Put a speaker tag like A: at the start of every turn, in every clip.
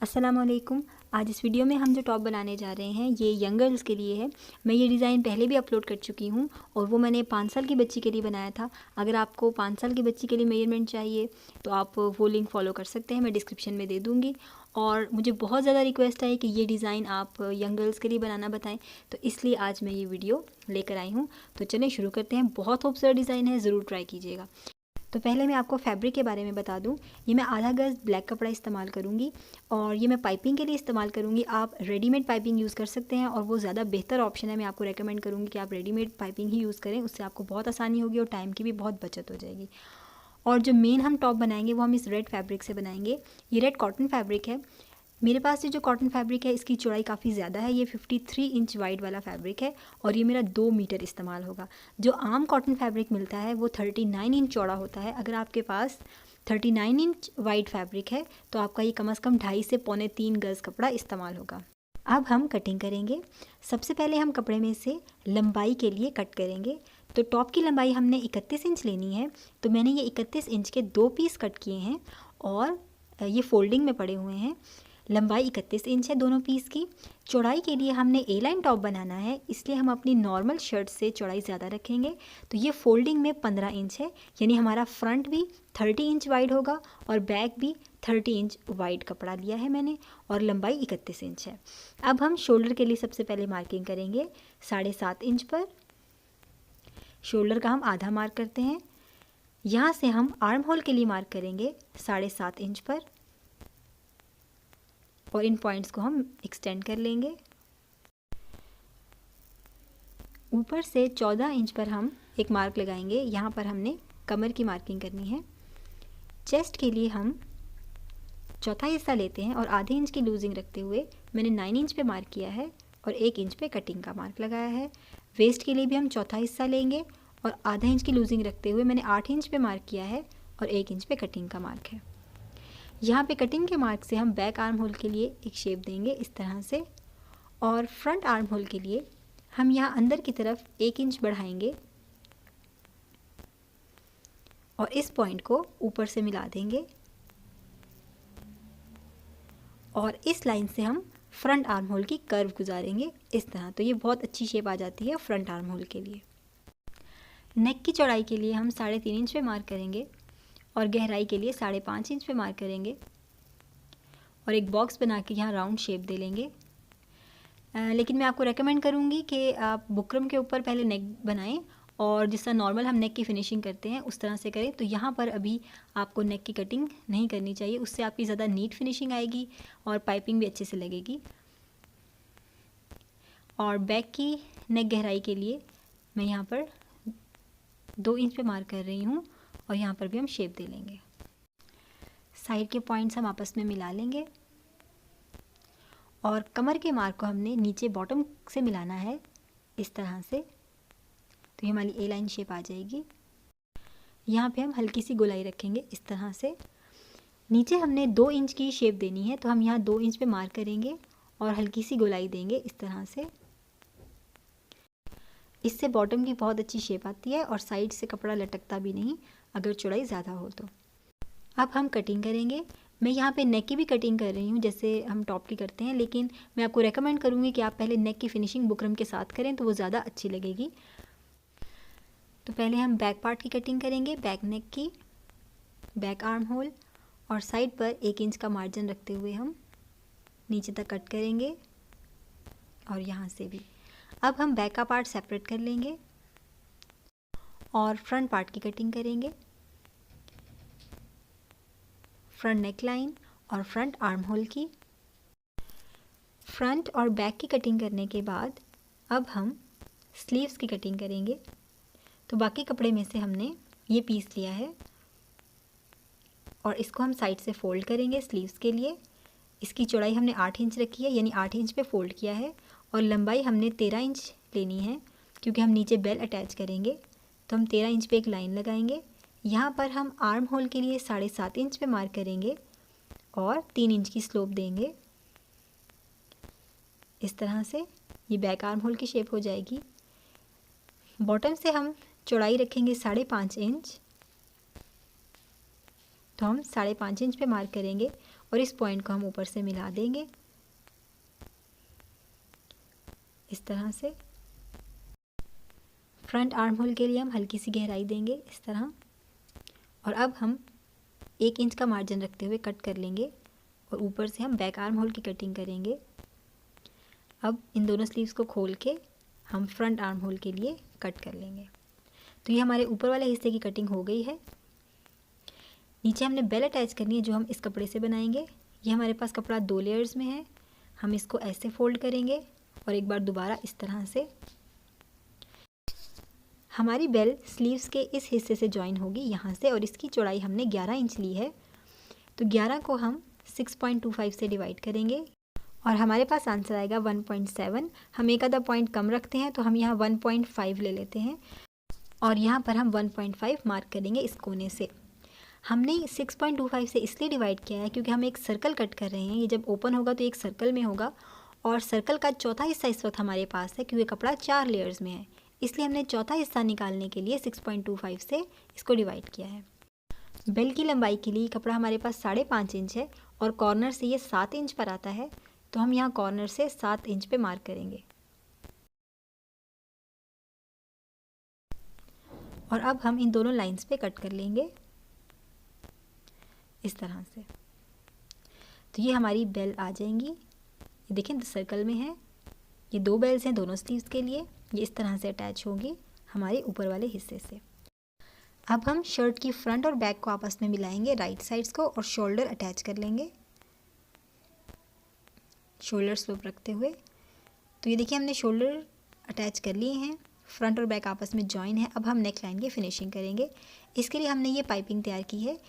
A: अस्सलाम वालेकुम। आज इस वीडियो में हम जो टॉप बनाने जा रहे हैं ये यंग गर्ल्स के लिए है। मैं ये डिज़ाइन पहले भी अपलोड कर चुकी हूँ और वो मैंने 5 साल की बच्ची के लिए बनाया था। अगर आपको 5 साल की बच्ची के लिए मेजरमेंट चाहिए तो आप वो लिंक फॉलो कर सकते हैं, मैं डिस्क्रिप्शन में दे दूँगी। और मुझे बहुत ज़्यादा रिक्वेस्ट है कि ये डिज़ाइन आप यंग गर्ल्स के लिए बनाना बताएं, तो इसलिए आज मैं ये वीडियो लेकर आई हूँ। तो चलें शुरू करते हैं। बहुत खूबसूरत डिज़ाइन है, ज़रूर ट्राई कीजिएगा। तो पहले मैं आपको फैब्रिक के बारे में बता दूं। ये मैं आधा गज़ ब्लैक कपड़ा इस्तेमाल करूंगी और ये मैं पाइपिंग के लिए इस्तेमाल करूंगी। आप रेडीमेड पाइपिंग यूज़ कर सकते हैं और वो ज़्यादा बेहतर ऑप्शन है। मैं आपको रेकमेंड करूंगी कि आप रेडीमेड पाइपिंग ही यूज़ करें, उससे आपको बहुत आसानी होगी और टाइम की भी बहुत बचत हो जाएगी। और जो मेन हम टॉप बनाएंगे वो हम इस रेड फैब्रिक से बनाएंगे। ये रेड कॉटन फैब्रिक है। मेरे पास ये जो कॉटन फैब्रिक है इसकी चौड़ाई काफ़ी ज़्यादा है। ये 53 इंच वाइड वाला फैब्रिक है और ये मेरा 2 मीटर इस्तेमाल होगा। जो आम कॉटन फैब्रिक मिलता है वो 39 इंच चौड़ा होता है। अगर आपके पास 39 इंच वाइड फैब्रिक है तो आपका ये कम से कम 2.5 से पौने 3 गज़ कपड़ा इस्तेमाल होगा। अब हम कटिंग करेंगे। सबसे पहले हम कपड़े में से लंबाई के लिए कट करेंगे। तो टॉप की लंबाई हमने 31 इंच लेनी है। तो मैंने ये 31 इंच के 2 पीस कट किए हैं और ये फोल्डिंग में पड़े हुए हैं। लंबाई 31 इंच है दोनों पीस की। चौड़ाई के लिए हमने ए लाइन टॉप बनाना है, इसलिए हम अपनी नॉर्मल शर्ट से चौड़ाई ज़्यादा रखेंगे। तो ये फोल्डिंग में 15 इंच है, यानी हमारा फ्रंट भी 30 इंच वाइड होगा और बैक भी 30 इंच वाइड कपड़ा लिया है मैंने और लंबाई 31 इंच है। अब हम शोल्डर के लिए सबसे पहले मार्किंग करेंगे 7.5 इंच पर। शोल्डर का हम आधा मार्क करते हैं। यहाँ से हम आर्म होल के लिए मार्क करेंगे 7.5 इंच पर और इन पॉइंट्स को हम एक्सटेंड कर लेंगे। ऊपर से 14 इंच पर हम एक मार्क लगाएंगे। यहाँ पर हमने कमर की मार्किंग करनी है। चेस्ट के लिए हम चौथा हिस्सा लेते हैं और आधे इंच की लूजिंग रखते हुए मैंने 9 इंच पे मार्क किया है और 1 इंच पे कटिंग का मार्क लगाया है। वेस्ट के लिए भी हम चौथा हिस्सा लेंगे और आधा इंच की लूजिंग रखते हुए मैंने 8 इंच पे मार्क किया है और 1 इंच पे कटिंग का मार्क है। यहाँ पे कटिंग के मार्क से हम बैक आर्म होल के लिए एक शेप देंगे इस तरह से और फ्रंट आर्म होल के लिए हम यहाँ अंदर की तरफ 1 इंच बढ़ाएंगे और इस पॉइंट को ऊपर से मिला देंगे और इस लाइन से हम फ्रंट आर्म होल की कर्व गुजारेंगे इस तरह। तो ये बहुत अच्छी शेप आ जाती है फ्रंट आर्म होल के लिए। नेक की चौड़ाई के लिए हम 3.5 इंच पे मार्क करेंगे और गहराई के लिए 5.5 इंच पे मार्क करेंगे और एक बॉक्स बना के यहाँ राउंड शेप दे लेंगे। लेकिन मैं आपको रेकमेंड करूँगी कि आप बुकरम के ऊपर पहले नेक बनाएं और जिस तरह नॉर्मल हम नेक की फिनिशिंग करते हैं उस तरह से करें। तो यहाँ पर अभी आपको नेक की कटिंग नहीं करनी चाहिए, उससे आपकी ज़्यादा नीट फिनिशिंग आएगी और पाइपिंग भी अच्छे से लगेगी। और बैक की नेक गहराई के लिए मैं यहाँ पर 2 इंच पे मार्क कर रही हूँ और यहाँ पर भी हम शेप दे लेंगे। साइड के पॉइंट्स हम आपस में मिला लेंगे और कमर के मार्क को हमने नीचे बॉटम से मिलाना है इस तरह से। तो ये हमारी ए लाइन शेप आ जाएगी। यहाँ पे हम हल्की सी गोलाई रखेंगे इस तरह से। नीचे हमने 2 इंच की शेप देनी है, तो हम यहाँ 2 इंच पे मार्क करेंगे और हल्की सी गोलाई देंगे इस तरह से। इससे बॉटम की बहुत अच्छी शेप आती है और साइड से कपड़ा लटकता भी नहीं अगर चौड़ाई ज़्यादा हो तो। अब हम कटिंग करेंगे। मैं यहाँ पे नेक की भी कटिंग कर रही हूँ जैसे हम टॉप की करते हैं, लेकिन मैं आपको रेकमेंड करूँगी कि आप पहले नेक की फिनिशिंग बुकरम के साथ करें तो वो ज़्यादा अच्छी लगेगी। तो पहले हम बैक पार्ट की कटिंग करेंगे, बैक नेक की, बैक आर्म होल और साइड पर 1 इंच का मार्जिन रखते हुए हम नीचे तक कट करेंगे और यहाँ से भी। अब हम बैक का पार्ट सेपरेट कर लेंगे और फ्रंट पार्ट की कटिंग करेंगे। फ्रंट नेक लाइन और फ्रंट आर्म होल की। फ्रंट और बैक की कटिंग करने के बाद अब हम स्लीव्स की कटिंग करेंगे। तो बाकी कपड़े में से हमने ये पीस लिया है और इसको हम साइड से फोल्ड करेंगे स्लीव्स के लिए। इसकी चौड़ाई हमने 8 इंच रखी है, यानी 8 इंच पे फोल्ड किया है और लंबाई हमने 13 इंच लेनी है क्योंकि हम नीचे बेल अटैच करेंगे। तो हम 13 इंच पे एक लाइन लगाएंगे। यहाँ पर हम आर्म होल के लिए 7.5 इंच पे मार्क करेंगे और 3 इंच की स्लोप देंगे इस तरह से। ये बैक आर्म होल की शेप हो जाएगी। बॉटम से हम चौड़ाई रखेंगे 5.5 इंच। तो हम 5.5 इंच पे मार्क करेंगे और इस पॉइंट को हम ऊपर से मिला देंगे इस तरह से। फ्रंट आर्म होल के लिए हम हल्की सी गहराई देंगे इस तरह, और अब हम 1 इंच का मार्जिन रखते हुए कट कर लेंगे और ऊपर से हम बैक आर्म होल की कटिंग करेंगे। अब इन दोनों स्लीव्स को खोल के हम फ्रंट आर्म होल के लिए कट कर लेंगे। तो ये हमारे ऊपर वाले हिस्से की कटिंग हो गई है। नीचे हमने बेल अटैच करनी है जो हम इस कपड़े से बनाएंगे। ये हमारे पास कपड़ा 2 लेयर्स में है। हम इसको ऐसे फोल्ड करेंगे और एक बार दोबारा इस तरह से। हमारी बेल स्लीव्स के इस हिस्से से जॉइन होगी यहाँ से, और इसकी चौड़ाई हमने 11 इंच ली है। तो 11 को हम 6.25 से डिवाइड करेंगे और हमारे पास आंसर आएगा 1.7। हम एक आधा पॉइंट कम रखते हैं तो हम यहाँ 1.5 ले लेते हैं और यहाँ पर हम 1.5 मार्क करेंगे इस कोने से। हमने 6.25 से इसलिए डिवाइड किया है क्योंकि हम एक सर्कल कट कर रहे हैं। ये जब ओपन होगा तो एक सर्कल में होगा, और सर्कल का चौथा हिस्सा इस वक्त हमारे पास है क्योंकि कपड़ा 4 लेयर्स में है, इसलिए हमने चौथा हिस्सा निकालने के लिए 6.25 से इसको डिवाइड किया है। बेल की लंबाई के लिए कपड़ा हमारे पास 5.5 इंच है और कॉर्नर से ये 7 इंच पर आता है, तो हम यहाँ कॉर्नर से 7 इंच पे मार्क करेंगे। और अब हम इन दोनों लाइंस पे कट कर लेंगे इस तरह से। तो ये हमारी बेल आ जाएंगी। ये देखें सर्कल में है। ये 2 बेल्स हैं दोनों स्लीव्स के लिए। ये इस तरह से अटैच होगी हमारे ऊपर वाले हिस्से से। अब हम शर्ट की फ्रंट और बैक को आपस में मिलाएंगे राइट साइड्स को, और शोल्डर अटैच कर लेंगे शोल्डर स्लोप रखते हुए। तो ये देखिए हमने शोल्डर अटैच कर लिए हैं, फ्रंट और बैक आपस में जॉइन है। अब हम नेक लाइन की फिनिशिंग करेंगे। इसके लिए हमने ये पाइपिंग तैयार की है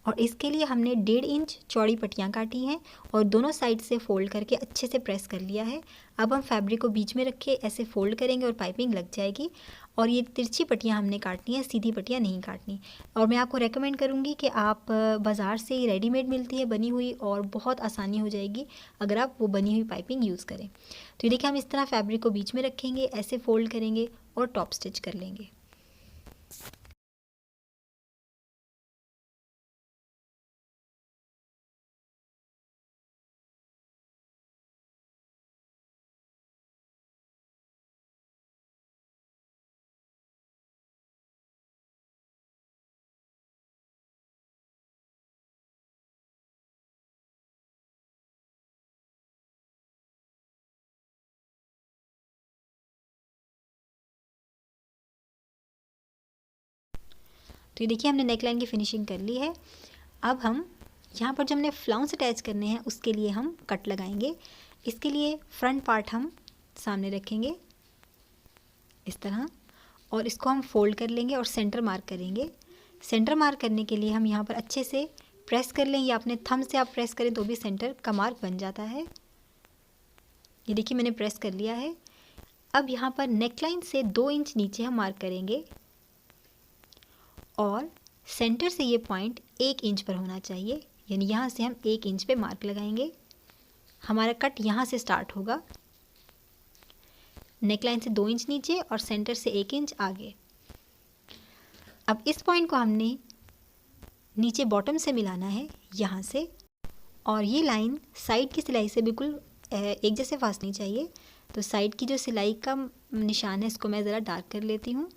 A: और इसके लिए हमने 1.5 इंच चौड़ी पट्टियाँ काटी हैं और दोनों साइड से फोल्ड करके अच्छे से प्रेस कर लिया है। अब हम फैब्रिक को बीच में रख के ऐसे फोल्ड करेंगे और पाइपिंग लग जाएगी। और ये तिरछी पट्टियाँ हमने काटनी है, सीधी पट्टियाँ नहीं काटनी। और मैं आपको रेकमेंड करूँगी कि आप बाज़ार से रेडीमेड मिलती है बनी हुई, और बहुत आसानी हो जाएगी अगर आप वो बनी हुई पाइपिंग यूज़ करें। तो ये देखिए हम इस तरह फैब्रिक को बीच में रखेंगे, ऐसे फोल्ड करेंगे और टॉप स्टिच कर लेंगे। तो ये देखिए हमने नेकलाइन की फिनिशिंग कर ली है। अब हम यहाँ पर जो हमने फ्लाउंस अटैच करने हैं उसके लिए हम कट लगाएंगे। इसके लिए फ्रंट पार्ट हम सामने रखेंगे इस तरह, और इसको हम फोल्ड कर लेंगे और सेंटर मार्क करेंगे। सेंटर मार्क करने के लिए हम यहाँ पर अच्छे से प्रेस कर लें, या अपने थंब से आप प्रेस करें तो भी सेंटर का मार्क बन जाता है। ये देखिए मैंने प्रेस कर लिया है। अब यहाँ पर नेकलाइन से 2 इंच नीचे हम मार्क करेंगे और सेंटर से ये पॉइंट 1 इंच पर होना चाहिए, यानी यहाँ से हम 1 इंच पे मार्क लगाएंगे। हमारा कट यहाँ से स्टार्ट होगा, नेकलाइन से 2 इंच नीचे और सेंटर से 1 इंच आगे। अब इस पॉइंट को हमने नीचे बॉटम से मिलाना है यहाँ से, और ये लाइन साइड की सिलाई से बिल्कुल एक जैसे फासनी चाहिए। तो साइड की जो सिलाई का निशान है इसको मैं ज़रा डार्क कर लेती हूँ।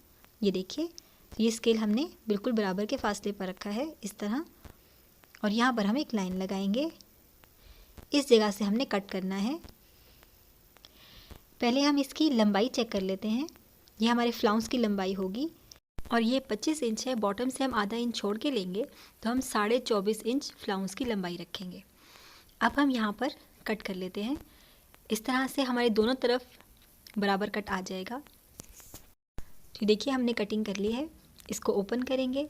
A: ये देखिए ये स्केल हमने बिल्कुल बराबर के फासले पर रखा है इस तरह, और यहाँ पर हम एक लाइन लगाएंगे। इस जगह से हमने कट करना है। पहले हम इसकी लंबाई चेक कर लेते हैं। ये हमारे फ्लाउंस की लंबाई होगी और ये 25 इंच है। बॉटम से हम आधा इंच छोड़ के लेंगे तो हम 24.5 इंच फ्लाउंस की लंबाई रखेंगे। अब हम यहाँ पर कट कर लेते हैं। इस तरह से हमारे दोनों तरफ बराबर कट आ जाएगा। तो देखिए हमने कटिंग कर ली है। इसको ओपन करेंगे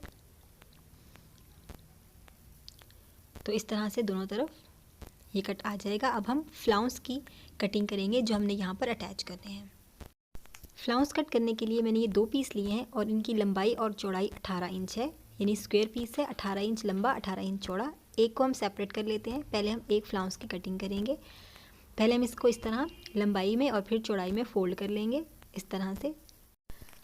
A: तो इस तरह से दोनों तरफ ये कट आ जाएगा। अब हम फ्लाउंस की कटिंग करेंगे जो हमने यहाँ पर अटैच करने हैं। फ्लाउंस कट करने के लिए मैंने ये 2 पीस लिए हैं और इनकी लंबाई और चौड़ाई 18 इंच है, यानी स्क्वायर पीस है। 18 इंच लंबा, 18 इंच चौड़ा। एक को हम सेपरेट कर लेते हैं। पहले हम एक फ्लाउंस की कटिंग करेंगे। पहले हम इसको इस तरह लंबाई में और फिर चौड़ाई में फोल्ड कर लेंगे इस तरह से।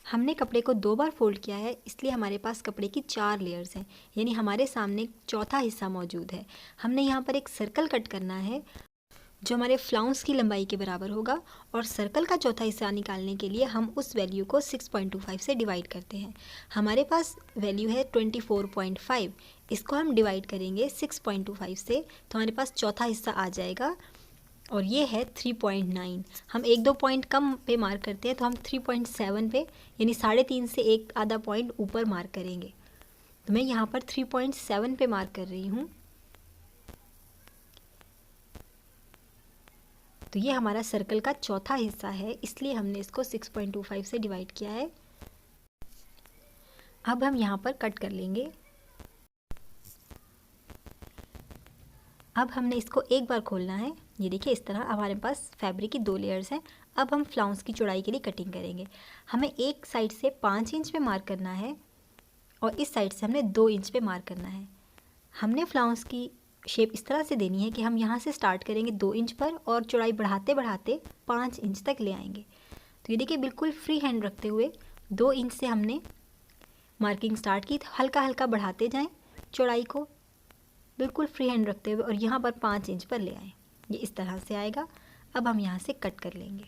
A: हमने कपड़े को 2 बार फोल्ड किया है, इसलिए हमारे पास कपड़े की 4 लेयर्स हैं, यानी हमारे सामने चौथा हिस्सा मौजूद है। हमने यहाँ पर एक सर्कल कट करना है जो हमारे फ्लाउंस की लंबाई के बराबर होगा, और सर्कल का चौथा हिस्सा निकालने के लिए हम उस वैल्यू को 6.25 से डिवाइड करते हैं। हमारे पास वैल्यू है 24.5, इसको हम डिवाइड करेंगे 6.25 से, तो हमारे पास चौथा हिस्सा आ जाएगा और ये है 3.9। हम 1-2 पॉइंट कम पे मार्क करते हैं, तो हम 3.7 पे यानी 3.5 से एक आधा पॉइंट ऊपर मार्क करेंगे। तो मैं यहाँ पर 3.7 पे मार्क कर रही हूँ। तो ये हमारा सर्कल का चौथा हिस्सा है, इसलिए हमने इसको 6.25 से डिवाइड किया है। अब हम यहाँ पर कट कर लेंगे। अब हमने इसको एक बार खोलना है, ये देखिए इस तरह हमारे पास फैब्रिक की 2 लेयर्स हैं। अब हम फ्लाउंस की चौड़ाई के लिए कटिंग करेंगे। हमें एक साइड से 5 इंच पे मार्क करना है और इस साइड से हमने 2 इंच पे मार्क करना है। हमने फ्लाउंस की शेप इस तरह से देनी है कि हम यहाँ से स्टार्ट करेंगे 2 इंच पर और चौड़ाई बढ़ाते बढ़ाते 5 इंच तक ले आएंगे। तो ये देखिए बिल्कुल फ्री हैंड रखते हुए 2 इंच से हमने मार्किंग स्टार्ट की, हल्का हल्का बढ़ाते जाएं चौड़ाई को, बिल्कुल फ्री हैंड रखते हुए, और यहाँ पर 5 इंच पर ले आएँ। ये इस तरह से आएगा। अब हम यहाँ से कट कर लेंगे।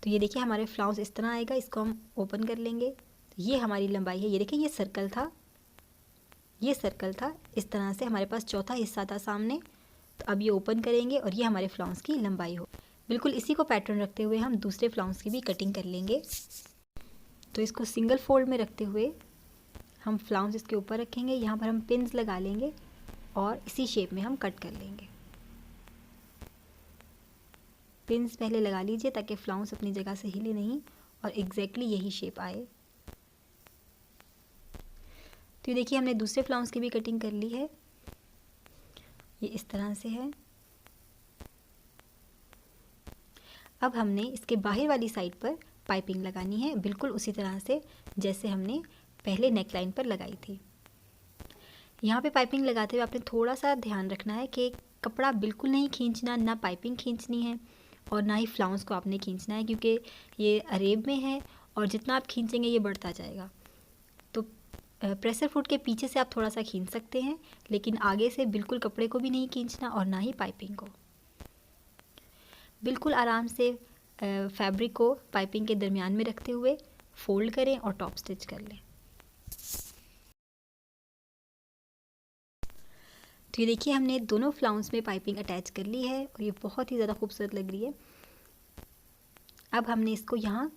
A: तो ये देखिए हमारे फ्लाउंस इस तरह आएगा, इसको हम ओपन कर लेंगे। तो ये हमारी लंबाई है, ये देखिए ये सर्कल था, ये सर्कल था, इस तरह से हमारे पास चौथा हिस्सा था सामने। तो अब ये ओपन करेंगे और ये हमारे फ्लाउंस की लंबाई हो। बिल्कुल इसी को पैटर्न रखते हुए हम दूसरे फ्लाउंस की भी कटिंग कर लेंगे। तो इसको सिंगल फोल्ड में रखते हुए हम फ्लाउंस इसके ऊपर रखेंगे, यहाँ पर हम पिन्स लगा लेंगे और इसी शेप में हम कट कर लेंगे। पिन्स पहले लगा लीजिए ताकि फ्लाउंस अपनी जगह से हिले नहीं और एग्जैक्टली यही शेप आए। तो ये देखिए हमने दूसरे फ्लाउंस की भी कटिंग कर ली है, ये इस तरह से है। अब हमने इसके बाहर वाली साइड पर पाइपिंग लगानी है, बिल्कुल उसी तरह से जैसे हमने पहले नेकलाइन पर लगाई थी। यहाँ पे पाइपिंग लगाते हुए आपने थोड़ा सा ध्यान रखना है कि कपड़ा बिल्कुल नहीं खींचना, ना पाइपिंग खींचनी है और ना ही फ्लाउंस को आपने खींचना है, क्योंकि ये अरेब में है और जितना आप खींचेंगे ये बढ़ता जाएगा। तो प्रेशर फुट के पीछे से आप थोड़ा सा खींच सकते हैं, लेकिन आगे से बिल्कुल कपड़े को भी नहीं खींचना और ना ही पाइपिंग को। बिल्कुल आराम से फैब्रिक को पाइपिंग के दरमियान में रखते हुए फोल्ड करें और टॉप स्टिच कर लें। तो ये देखिए हमने दोनों फ्लाउंस में पाइपिंग अटैच कर ली है और ये बहुत ही ज़्यादा खूबसूरत लग रही है। अब हमने इसको यहाँ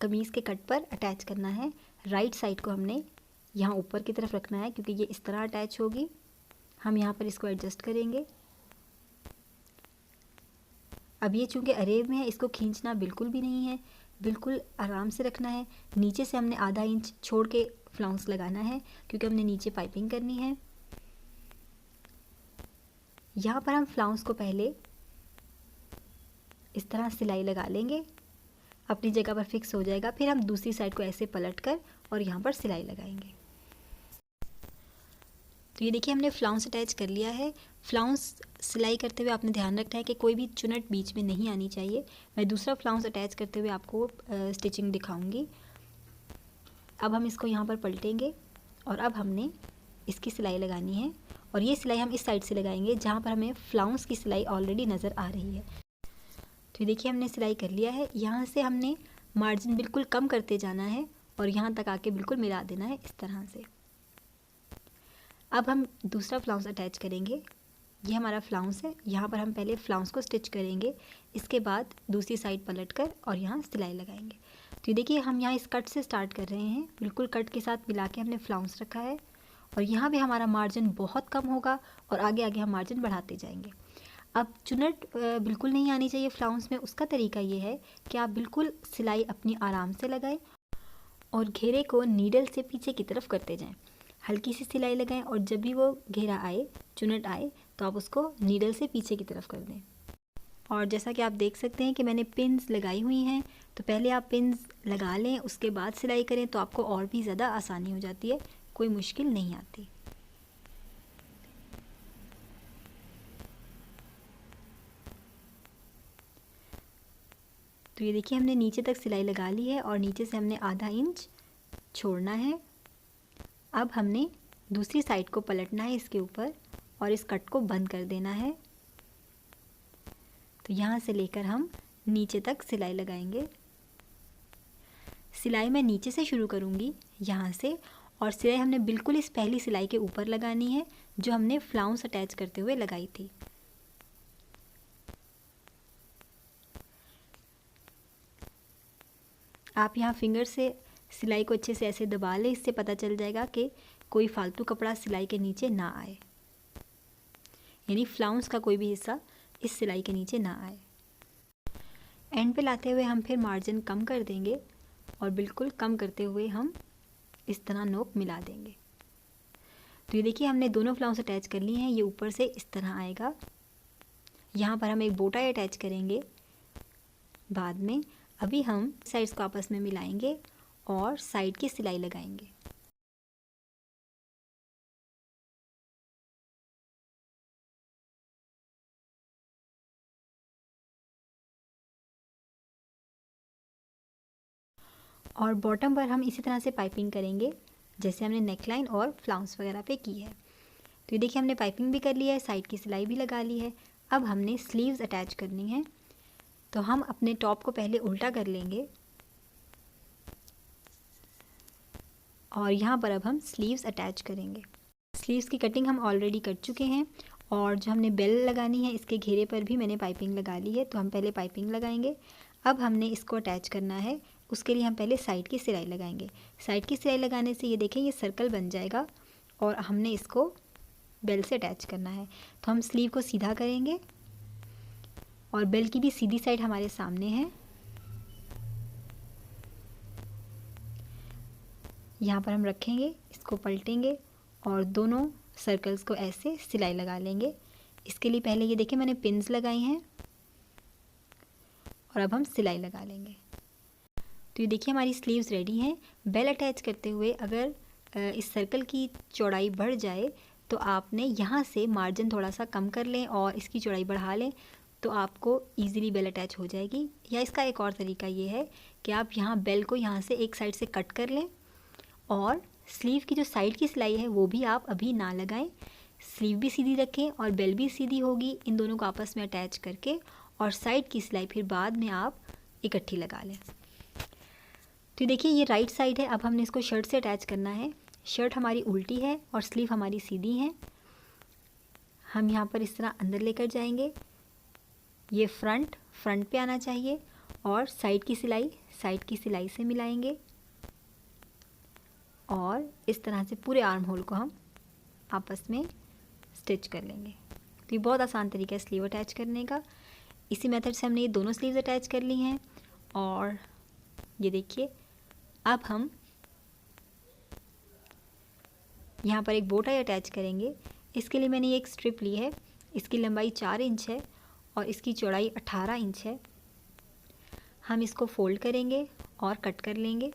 A: कमीज़ के कट पर अटैच करना है। राइट साइड को हमने यहाँ ऊपर की तरफ रखना है क्योंकि ये इस तरह अटैच होगी। हम यहाँ पर इसको एडजस्ट करेंगे। अब ये चूँकि अरेब में है, इसको खींचना बिल्कुल भी नहीं है, बिल्कुल आराम से रखना है। नीचे से हमने आधा इंच छोड़ के फ्लाउंस लगाना है क्योंकि हमने नीचे पाइपिंग करनी है। यहाँ पर हम फ्लाउंस को पहले इस तरह सिलाई लगा लेंगे, अपनी जगह पर फिक्स हो जाएगा। फिर हम दूसरी साइड को ऐसे पलटकर और यहाँ पर सिलाई लगाएंगे। तो ये देखिए हमने फ्लाउंस अटैच कर लिया है। फ्लाउंस सिलाई करते हुए आपने ध्यान रखना है कि कोई भी चुनट बीच में नहीं आनी चाहिए। मैं दूसरा फ्लाउंस अटैच करते हुए आपको स्टिचिंग दिखाऊंगी। अब हम इसको यहाँ पर पलटेंगे और अब हमने इसकी सिलाई लगानी है और ये सिलाई हम इस साइड से लगाएंगे जहाँ पर हमें फ्लाउंस की सिलाई ऑलरेडी नज़र आ रही है। तो ये देखिए हमने सिलाई कर लिया है। यहाँ से हमने मार्जिन बिल्कुल कम करते जाना है और यहाँ तक आके बिल्कुल मिला देना है इस तरह से। अब हम दूसरा फ्लाउंस अटैच करेंगे। ये हमारा फ्लाउंस है, यहाँ पर हम पहले फ्लाउंस को स्टिच करेंगे, इसके बाद दूसरी साइड पलटकर और यहाँ सिलाई लगाएंगे। तो ये देखिए हम यहाँ इस कट से स्टार्ट कर रहे हैं, बिल्कुल कट के साथ मिला के हमने फ्लाउंस रखा है और यहाँ भी हमारा मार्जिन बहुत कम होगा और आगे आगे हम मार्जिन बढ़ाते जाएंगे। अब चुनट बिल्कुल नहीं आनी चाहिए फ्लाउंस में। उसका तरीका ये है कि आप बिल्कुल सिलाई अपनी आराम से लगाएं और घेरे को नीडल से पीछे की तरफ करते जाएं। हल्की सी सिलाई लगाएं और जब भी वो घेरा आए, चुनट आए, तो आप उसको नीडल से पीछे की तरफ कर दें। और जैसा कि आप देख सकते हैं कि मैंने पिन्स लगाई हुई हैं, तो पहले आप पिन्स लगा लें, उसके बाद सिलाई करें तो आपको और भी ज़्यादा आसानी हो जाती है, कोई मुश्किल नहीं आती। तो ये देखिए हमने नीचे तक सिलाई लगा ली है और नीचे से हमने आधा इंच छोड़ना है। अब हमने दूसरी साइड को पलटना है इसके ऊपर और इस कट को बंद कर देना है। तो यहाँ से लेकर हम नीचे तक सिलाई लगाएंगे। सिलाई मैं नीचे से शुरू करूँगी यहाँ से, और सिलाई हमने बिल्कुल इस पहली सिलाई के ऊपर लगानी है जो हमने फ्लाउंस अटैच करते हुए लगाई थी। आप यहाँ फिंगर से सिलाई को अच्छे से ऐसे दबा लें, इससे पता चल जाएगा कि कोई फालतू कपड़ा सिलाई के नीचे ना आए, यानी फ्लाउंस का कोई भी हिस्सा इस सिलाई के नीचे ना आए। एंड पे लाते हुए हम फिर मार्जिन कम कर देंगे और बिल्कुल कम करते हुए हम इस तरह नोक मिला देंगे। तो ये देखिए हमने दोनों फ्लाउंस अटैच कर ली हैं। ये ऊपर से इस तरह आएगा। यहाँ पर हम एक बोटा अटैच करेंगे बाद में। अभी हम साइड्स को आपस में मिलाएंगे और साइड की सिलाई लगाएंगे। और बॉटम पर हम इसी तरह से पाइपिंग करेंगे जैसे हमने नेकलाइन और फ्लाउंस वगैरह पे की है। तो ये देखिए हमने पाइपिंग भी कर ली है, साइड की सिलाई भी लगा ली है। अब हमने स्लीव्स अटैच करनी है। तो हम अपने टॉप को पहले उल्टा कर लेंगे और यहाँ पर अब हम स्लीव्स अटैच करेंगे। स्लीव्स की कटिंग हम ऑलरेडी कर चुके हैं और जो हमने बेल लगानी है इसके घेरे पर भी मैंने पाइपिंग लगा ली है। तो हम पहले पाइपिंग लगाएंगे। अब हमने इसको अटैच करना है, उसके लिए हम पहले साइड की सिलाई लगाएंगे। साइड की सिलाई लगाने से ये देखें ये सर्कल बन जाएगा और हमने इसको बेल से अटैच करना है। तो हम स्लीव को सीधा करेंगे और बेल की भी सीधी साइड हमारे सामने है। यहाँ पर हम रखेंगे, इसको पलटेंगे और दोनों सर्कल्स को ऐसे सिलाई लगा लेंगे। इसके लिए पहले ये देखिए मैंने पिन्स लगाई हैं और अब हम सिलाई लगा लेंगे। तो ये देखिए हमारी स्लीव्स रेडी हैं। बेल अटैच करते हुए अगर इस सर्कल की चौड़ाई बढ़ जाए तो आपने यहाँ से मार्जिन थोड़ा सा कम कर लें और इसकी चौड़ाई बढ़ा लें, तो आपको ईज़िली बेल अटैच हो जाएगी। या इसका एक और तरीका ये है कि आप यहाँ बेल को यहाँ से एक साइड से कट कर लें और स्लीव की जो साइड की सिलाई है वो भी आप अभी ना लगाएं। स्लीव भी सीधी रखें और बेल भी सीधी होगी, इन दोनों को आपस में अटैच करके, और साइड की सिलाई फिर बाद में आप इकट्ठी लगा लें। तो देखिए ये राइट साइड है। अब हमने इसको शर्ट से अटैच करना है। शर्ट हमारी उल्टी है और स्लीव हमारी सीधी है। हम यहाँ पर इस तरह अंदर लेकर जाएंगे। ये फ्रंट पे आना चाहिए और साइड की सिलाई से मिलाएंगे और इस तरह से पूरे आर्म होल को हम आपस में स्टिच कर लेंगे। तो ये बहुत आसान तरीका है स्लीव अटैच करने का। इसी मेथड से हमने ये दोनों स्लीव्स अटैच कर ली हैं। और ये देखिए अब हम यहाँ पर एक बो टाई अटैच करेंगे। इसके लिए मैंने ये एक स्ट्रिप ली है। इसकी लंबाई 4 इंच है और इसकी चौड़ाई 18 इंच है। हम इसको फोल्ड करेंगे और कट कर लेंगे।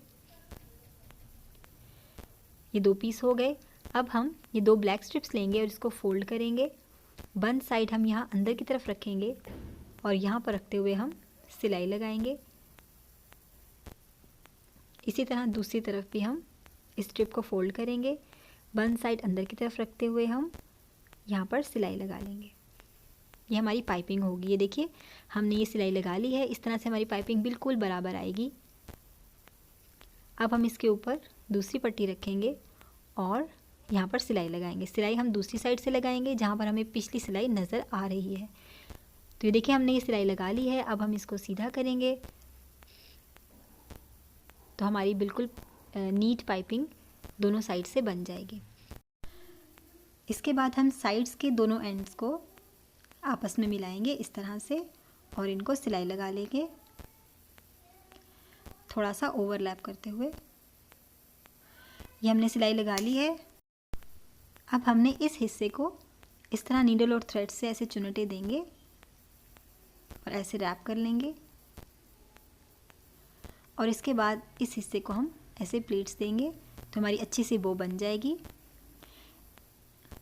A: ये 2 पीस हो गए। अब हम ये 2 ब्लैक स्ट्रिप्स लेंगे और इसको फोल्ड करेंगे। वन साइड हम यहाँ अंदर की तरफ रखेंगे और यहाँ पर रखते हुए हम सिलाई लगाएंगे। इसी तरह दूसरी तरफ भी हम इस स्ट्रिप को फोल्ड करेंगे। वन साइड अंदर की तरफ रखते हुए हम यहाँ पर सिलाई लगा लेंगे। ये हमारी पाइपिंग होगी। ये देखिए हमने ये सिलाई लगा ली है। इस तरह से हमारी पाइपिंग बिल्कुल बराबर आएगी। अब हम इसके ऊपर दूसरी पट्टी रखेंगे और यहाँ पर सिलाई लगाएंगे। सिलाई हम दूसरी साइड से लगाएंगे जहाँ पर हमें पिछली सिलाई नज़र आ रही है। तो ये देखिए हमने ये सिलाई लगा ली है। अब हम इसको सीधा करेंगे तो हमारी बिल्कुल नीट पाइपिंग दोनों साइड से बन जाएगी। इसके बाद हम साइड्स के दोनों एंड्स को आपस में मिलाएंगे इस तरह से और इनको सिलाई लगा लेंगे थोड़ा सा ओवरलैप करते हुए। ये हमने सिलाई लगा ली है। अब हमने इस हिस्से को इस तरह नीडल और थ्रेड से ऐसे चुनटे देंगे और ऐसे रैप कर लेंगे और इसके बाद इस हिस्से को हम ऐसे प्लीट्स देंगे तो हमारी अच्छी सी बो बन जाएगी।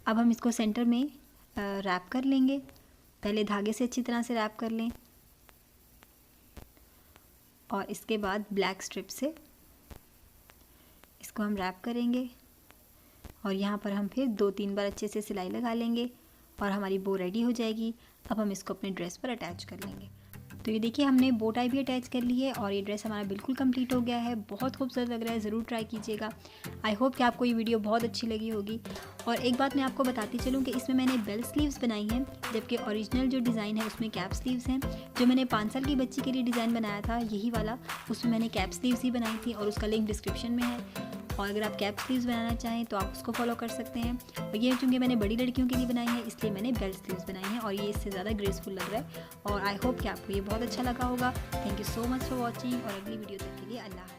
A: अब हम इसको सेंटर में रैप कर लेंगे। पहले धागे से अच्छी तरह से रैप कर लें और इसके बाद ब्लैक स्ट्रिप से इसको हम रैप करेंगे और यहाँ पर हम फिर 2-3 बार अच्छे से सिलाई लगा लेंगे और हमारी बो रेडी हो जाएगी। अब हम इसको अपने ड्रेस पर अटैच कर लेंगे। तो ये देखिए हमने बो टाई भी अटैच कर ली है और ये ड्रेस हमारा बिल्कुल कंप्लीट हो गया है। बहुत खूबसूरत लग रहा है, ज़रूर ट्राई कीजिएगा। आई होप कि आपको ये वीडियो बहुत अच्छी लगी होगी। और एक बात मैं आपको बताती चलूँ कि इसमें मैंने बेल स्लीव्स बनाई हैं, जबकि ओरिजिनल जो डिज़ाइन है उसमें कैप स्लीव्स हैं। जो मैंने 5 साल की बच्ची के लिए डिज़ाइन बनाया था यही वाला, उसमें मैंने कैप स्लीव्स ही बनाई थी और उसका लिंक डिस्क्रिप्शन में है। और अगर आप कैप स्लीव्स बनाना चाहें तो आप उसको फॉलो कर सकते हैं। और ये चूँकि मैंने बड़ी लड़कियों के लिए बनाई है इसलिए मैंने बेल्ट स्लीव्स बनाई हैं और ये इससे ज़्यादा ग्रेसफुल लग रहा है। और आई होप कि आपको ये बहुत अच्छा लगा होगा। Thank you so much for watching और अगली वीडियो तक के लिए अल्लाह।